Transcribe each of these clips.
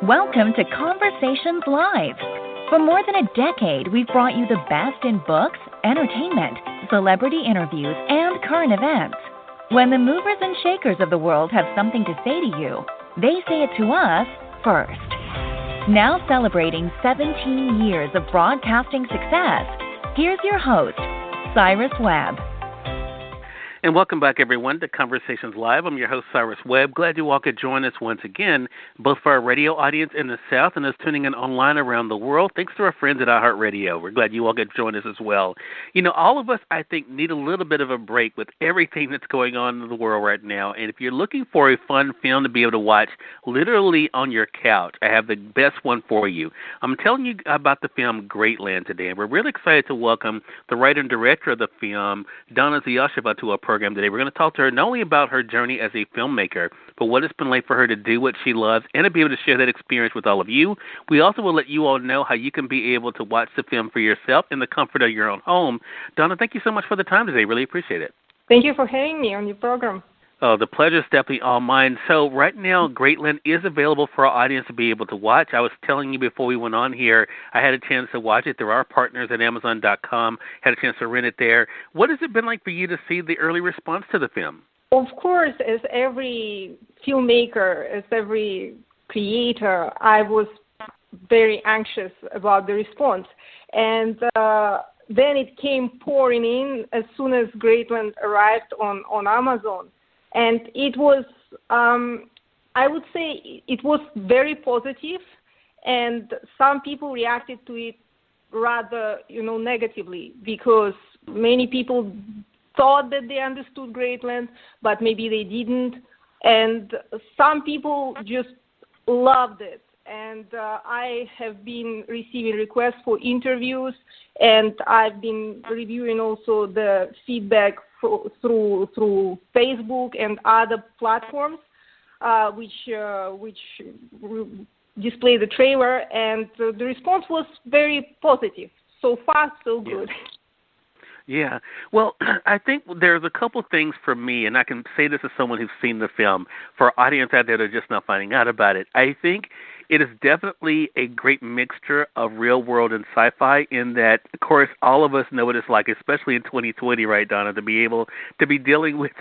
Welcome to Conversations Live. For more than a decade, we've brought you the best in books, entertainment, celebrity interviews, and current events. When the movers and shakers of the world have something to say to you, they say it to us first. Now celebrating 17 years of broadcasting success, here's your host, Cyrus Webb. And welcome back, everyone, to Conversations Live. I'm your host, Cyrus Webb. Glad you all could join us once again, both for our radio audience in the South and us tuning in online around the world. Thanks to our friends at iHeartRadio. We're glad you all could join us as well. You know, all of us, I think, need a little bit of a break with everything that's going on in the world right now. And if you're looking for a fun film to be able to watch literally on your couch, I have the best one for you. I'm telling you about the film Greatland today. And we're really excited to welcome the writer and director of the film, Dana Ziyasheva, to our program today. We're going to talk to her not only about her journey as a filmmaker, but what it's been like for her to do what she loves and to be able to share that experience with all of you. We also will let you all know how you can be able to watch the film for yourself in the comfort of your own home. Donna, thank you so much for the time today. Really appreciate it. Thank you for having me on your program. Oh, the pleasure is definitely all mine. So right now, Greatland is available for our audience to be able to watch. I was telling you before we went on here, I had a chance to watch it. There are partners at Amazon.com, had a chance to rent it there. What has it been like for you to see the early response to the film? Of course, as every filmmaker, as every creator, I was very anxious about the response. And then it came pouring in as soon as Greatland arrived on Amazon. And it was, I would say, it was very positive, and some people reacted to it rather, negatively, because many people thought that they understood Greatland, but maybe they didn't, and some people just loved it. And I have been receiving requests for interviews, and I've been reviewing also the feedback through Facebook and other platforms, which display the trailer, and the response was very positive. So far, so good. Yeah. Well, I think there's a couple things for me, and I can say this as someone who's seen the film, for our audience out there that are just not finding out about it. I think it is definitely a great mixture of real world and sci-fi in that, of course, all of us know what it's like, especially in 2020, right, Donna, to be able to be dealing with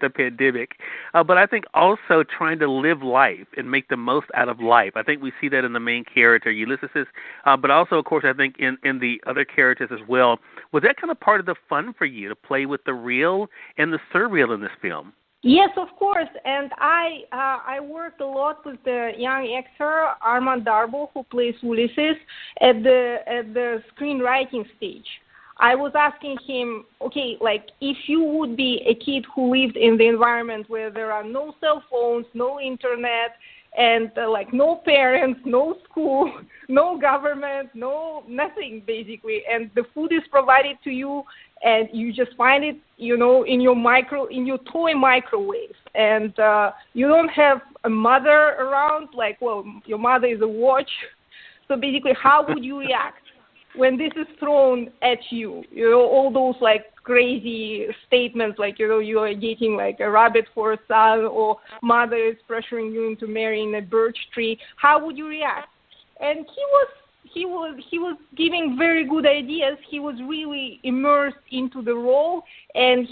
a pandemic. But I think also trying to live life and make the most out of life. I think we see that in the main character, Ulysses, but also, of course, I think in the other characters as well. Was that kind of part of the fun for you, to play with the real and the surreal in this film? Yes, of course, and I worked a lot with the young actor Armand Darbo, who plays Ulysses, at the screenwriting stage. I was asking him, okay, like if you would be a kid who lived in the environment where there are no cell phones, no internet, and like no parents, no school, no government, no nothing basically, and the food is provided to you, and you just find it, in your toy microwave, and you don't have a mother around, your mother is a watch. So basically, how would you react when this is thrown at you? All those crazy statements, you are getting a rabbit for a son, or mother is pressuring you into marrying a birch tree. How would you react? And he was giving very good ideas. He was really immersed into the role, and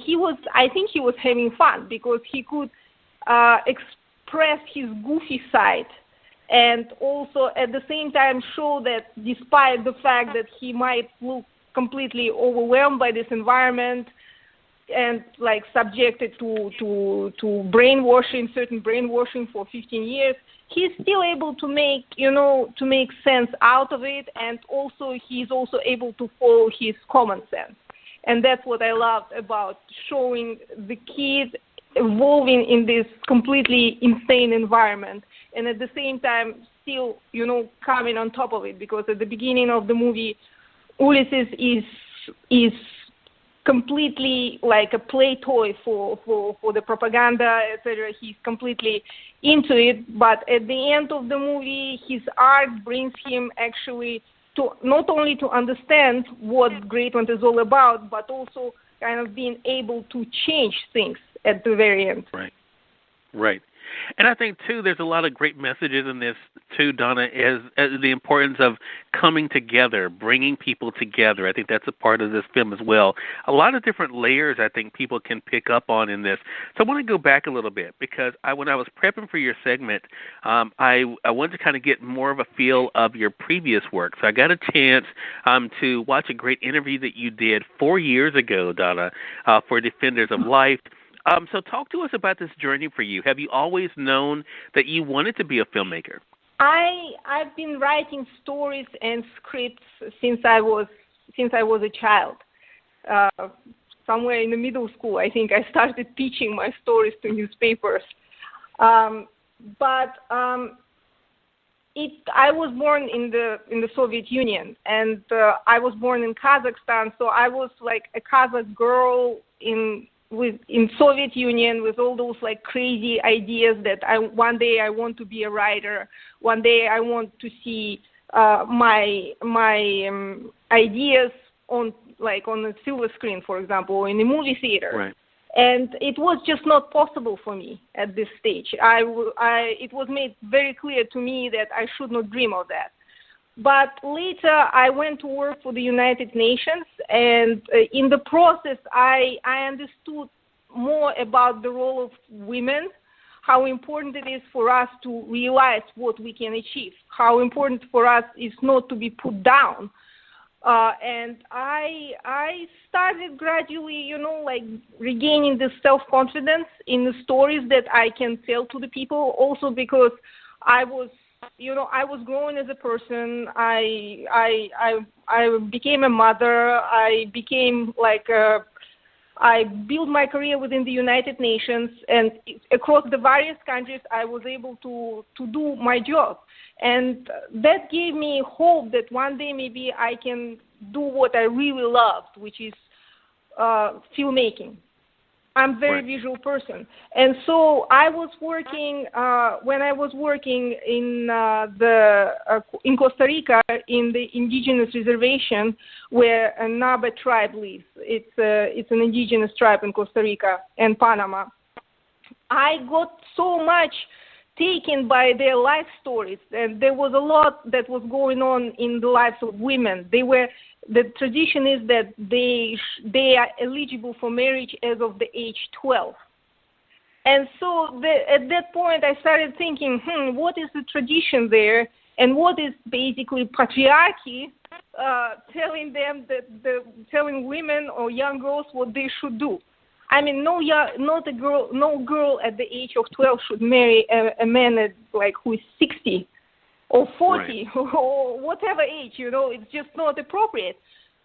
I think he was having fun because he could express his goofy side, and also at the same time show that despite the fact that he might look completely overwhelmed by this environment and subjected to brainwashing, certain brainwashing for 15 years, he's still able to make sense out of it, and also he's also able to follow his common sense. And that's what I loved about showing the kid evolving in this completely insane environment, and at the same time still, coming on top of it, because at the beginning of the movie, Ulysses is completely like a play toy for the propaganda, etc. He's completely into it, but at the end of the movie, his art brings him actually to not only to understand what Greatland is all about, but also kind of being able to change things at the very end. Right. And I think, too, there's a lot of great messages in this, too, Donna, as the importance of coming together, bringing people together. I think that's a part of this film as well. A lot of different layers I think people can pick up on in this. So I want to go back a little bit because when I was prepping for your segment, I wanted to kind of get more of a feel of your previous work. So I got a chance to watch a great interview that you did 4 years ago, Donna, for Defenders of Life. So talk to us about this journey for you. Have you always known that you wanted to be a filmmaker? I've been writing stories and scripts since I was a child. Somewhere in the middle school, I think I started pitching my stories to newspapers. I was born in the Soviet Union, and I was born in Kazakhstan, so I was like a Kazakh girl in Soviet Union with all those like crazy ideas that one day I want to be a writer, one day I want to see my ideas on a silver screen, for example, or in a movie theater. Right. And it was just not possible for me at this stage. It was made very clear to me that I should not dream of that. But later, I went to work for the United Nations, and in the process, I understood more about the role of women, how important it is for us to realize what we can achieve, how important for us is not to be put down. And I started gradually, regaining the self-confidence in the stories that I can tell to the people, also because I was growing as a person. I became a mother. I built my career within the United Nations, and across the various countries, I was able to do my job. And that gave me hope that one day maybe I can do what I really loved, which is filmmaking. I'm a very visual person. And so I was working, when I was working in Costa Rica in the indigenous reservation where a Nabe tribe lives. It's an indigenous tribe in Costa Rica and Panama. I got so much taken by their life stories, and there was a lot that was going on in the lives of women. The tradition is that they are eligible for marriage as of the age 12. And so at that point I started thinking, what is the tradition there, and what is basically patriarchy telling women or young girls what they should do. I mean, no girl at the age of 12 should marry a man who is 60 or 40 or whatever age, it's just not appropriate.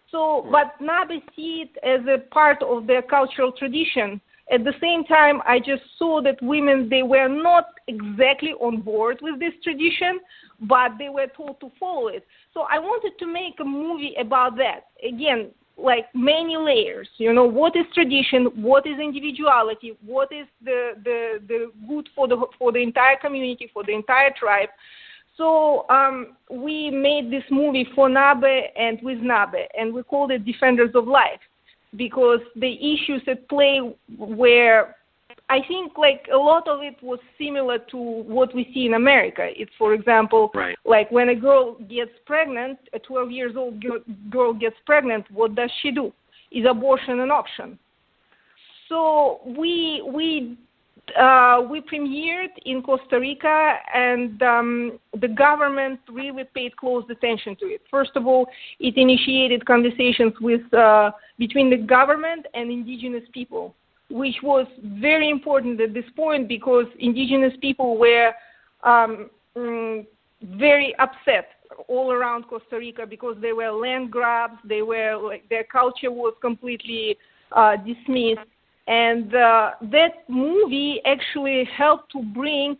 So, but Nabe see it as a part of their cultural tradition. At the same time, I just saw that women, they were not exactly on board with this tradition, but they were told to follow it. So I wanted to make a movie about that. Again, like many layers, what is tradition, what is individuality, what is the good for the entire community, for the entire tribe. So we made this movie for Nabe and with Nabe, and we called it Defenders of Life, because the issues at play were, I think, a lot of it was similar to what we see in America. It's, for example, like when a girl gets pregnant, a 12-year-old girl gets pregnant, what does she do? Is abortion an option? So we premiered in Costa Rica, and the government really paid close attention to it. First of all, it initiated conversations between the government and indigenous people, which was very important at this point because indigenous people were very upset all around Costa Rica because there were land grabs, their culture was completely dismissed. And that movie actually helped to bring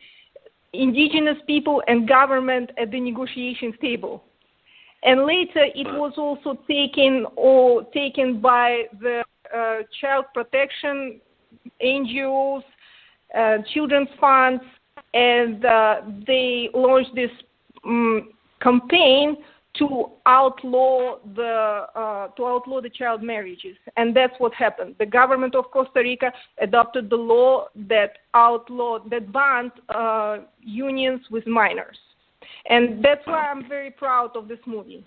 indigenous people and government at the negotiations table. And later it was also taken by the child protection NGOs, children's funds, and they launched this campaign to outlaw the child marriages, and that's what happened. The government of Costa Rica adopted the law that banned unions with minors, and that's why I'm very proud of this movie.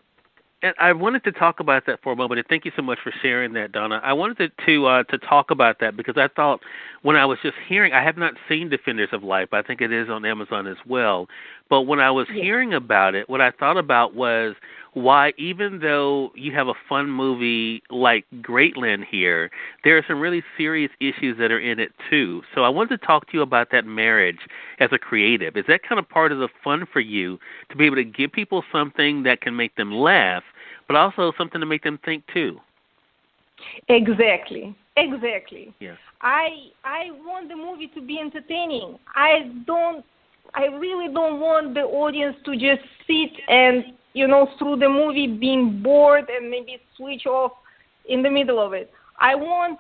And I wanted to talk about that for a moment, and thank you so much for sharing that, Donna. I wanted to talk about that because I thought when I was just hearing, I have not seen Defenders of Life. I think it is on Amazon as well. But when I was hearing about it, what I thought about was why, even though you have a fun movie like Greatland here, there are some really serious issues that are in it too. So I wanted to talk to you about that marriage as a creative. Is that kind of part of the fun for you, to be able to give people something that can make them laugh, but also something to make them think too? Exactly. Yeah. I want the movie to be entertaining. I really don't want the audience to just sit and, through the movie being bored and maybe switch off in the middle of it. I want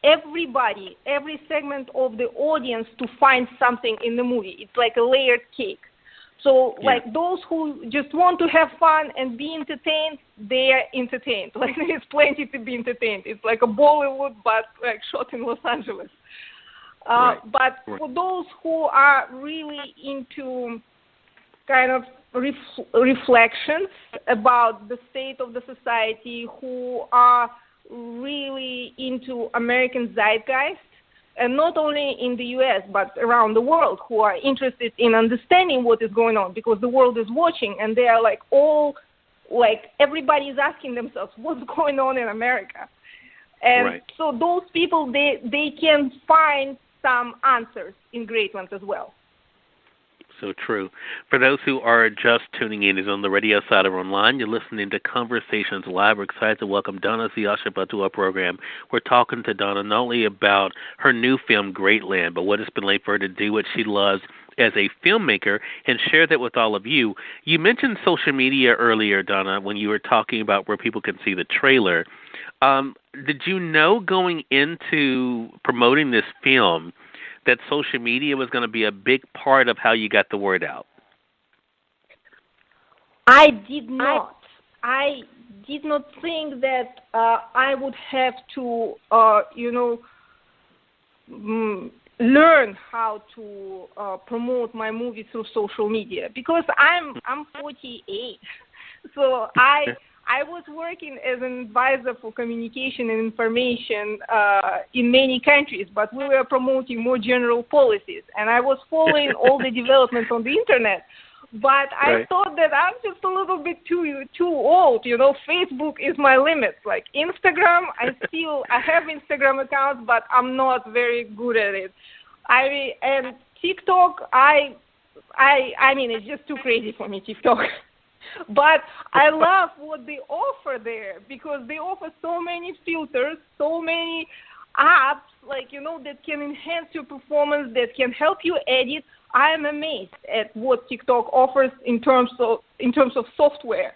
everybody, every segment of the audience to find something in the movie. It's like a layered cake. So, like, those who just want to have fun and be entertained, they are entertained. Like, there's plenty to be entertained. It's like a Bollywood, but, like, shot in Los Angeles. But for those who are really into kind of reflections about the state of the society, who are really into American zeitgeist, and not only in the U.S., but around the world, who are interested in understanding what is going on, because the world is watching, and they are everybody is asking themselves, what's going on in America? And so those people, they can find some answers in Greatland as well. So true. For those who are just tuning in, is on the radio side or online, you're listening to Conversations Live. We're excited to welcome Dana Ziyasheva to our program. We're talking to Dana not only about her new film, Greatland, but what it's been like for her to do what she loves as a filmmaker and share that with all of you. You mentioned social media earlier, Dana, when you were talking about where people can see the trailer. Did you know going into promoting this film that social media was going to be a big part of how you got the word out? I did not. I did not think that I would have to, learn how to promote my movie through social media, because I'm 48, so I was working as an advisor for communication and information in many countries, but we were promoting more general policies, and I was following all the developments on the internet. But I thought that I'm just a little bit too old. Facebook is my limit. Like Instagram, I have Instagram accounts, but I'm not very good at it. And TikTok, I mean, it's just too crazy for me, TikTok. But I love what they offer there, because they offer so many filters, so many apps, that can enhance your performance, that can help you edit. I am amazed at what TikTok offers in terms of software.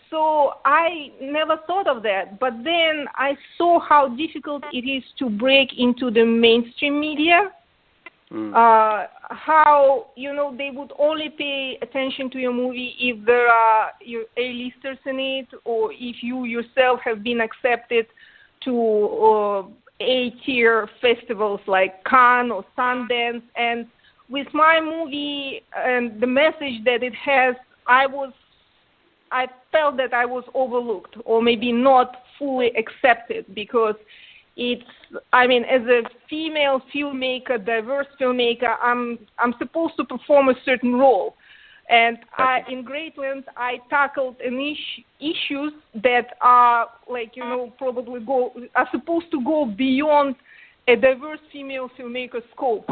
So I never thought of that. But then I saw how difficult it is to break into the mainstream media. How they would only pay attention to your movie if there are A-listers in it, or if you yourself have been accepted to A-tier festivals like Cannes or Sundance. And with my movie and the message that it has, I felt that I was overlooked, or maybe not fully accepted, because as a female filmmaker, diverse filmmaker, I'm supposed to perform a certain role. And in Greatland, I tackled issues that are probably are supposed to go beyond a diverse female filmmaker scope.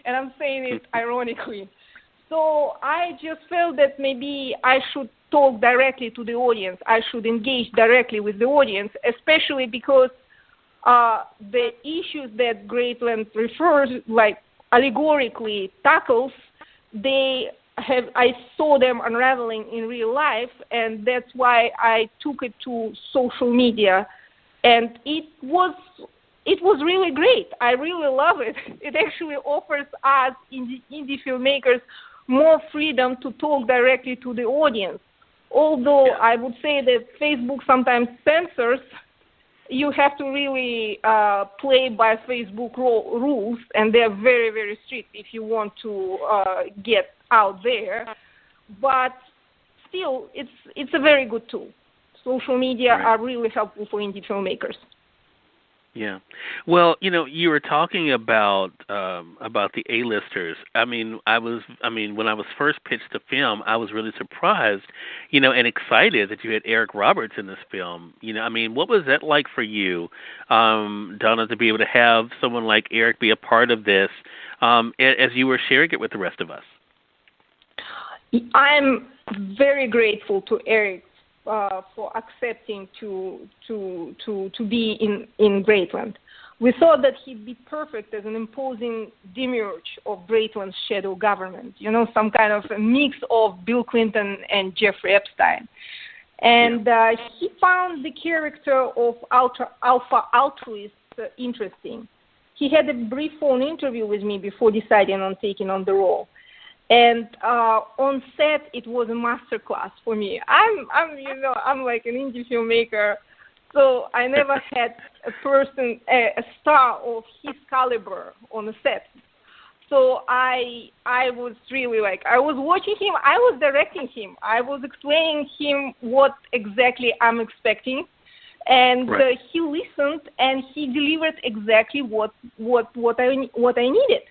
And I'm saying it ironically. So I just felt that maybe I should talk directly to the audience. I should engage directly with the audience, especially because the issues that Greatland refers, allegorically tackles, I saw them unraveling in real life, and that's why I took it to social media, and it was really great. I really love it. It actually offers us indie filmmakers more freedom to talk directly to the audience. Although I would say that Facebook sometimes censors, you have to really play by Facebook rules, and they're very, very strict if you want to get out there. But still, it's a very good tool. Social media are really helpful for indie filmmakers. Yeah. Well, you were talking about the A-listers. When I was first pitched the film, I was really surprised, and excited that you had Eric Roberts in this film. What was that like for you, Donna, to be able to have someone like Eric be a part of this, as you were sharing it with the rest of us? I'm very grateful to Eric for accepting to be in Greatland. We thought that he'd be perfect as an imposing demiurge of Greatland's shadow government, some kind of a mix of Bill Clinton and Jeffrey Epstein. And he found the character of Alpha Altruist interesting. He had a brief phone interview with me before deciding on taking on the role. And on set, it was a masterclass for me. I'm like an indie filmmaker, so I never had a star of his caliber on the set. So I was really I was watching him, I was directing him, I was explaining him what exactly I'm expecting, and he listened and he delivered exactly what I needed.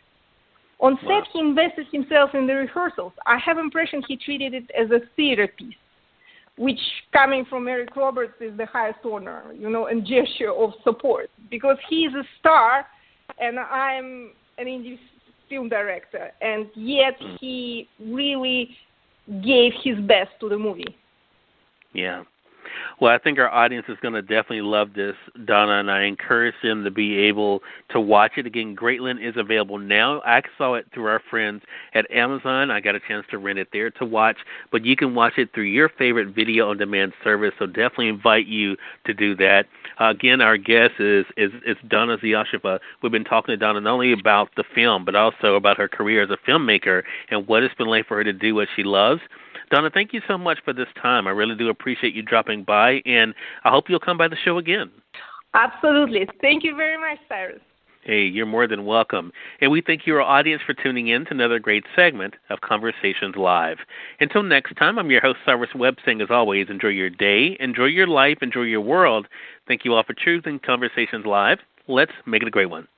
On set, he invested himself in the rehearsals. I have impression he treated it as a theater piece, which, coming from Eric Roberts, is the highest honor, and gesture of support, because he is a star, and I'm an indie film director, and yet he really gave his best to the movie. Yeah. Well, I think our audience is going to definitely love this, Donna, and I encourage them to be able to watch it. Again, Greatland is available now. I saw it through our friends at Amazon. I got a chance to rent it there to watch, but you can watch it through your favorite video-on-demand service, so definitely invite you to do that. Again, our guest is Dana Ziyasheva. We've been talking to Donna not only about the film, but also about her career as a filmmaker and what it's been like for her to do what she loves. Donna, thank you so much for this time. I really do appreciate you dropping by, and I hope you'll come by the show again. Absolutely. Thank you very much, Cyrus. Hey, you're more than welcome. And we thank you, our audience, for tuning in to another great segment of Conversations Live. Until next time, I'm your host, Cyrus Webb, saying, as always, enjoy your day, enjoy your life, enjoy your world. Thank you all for choosing Conversations Live. Let's make it a great one.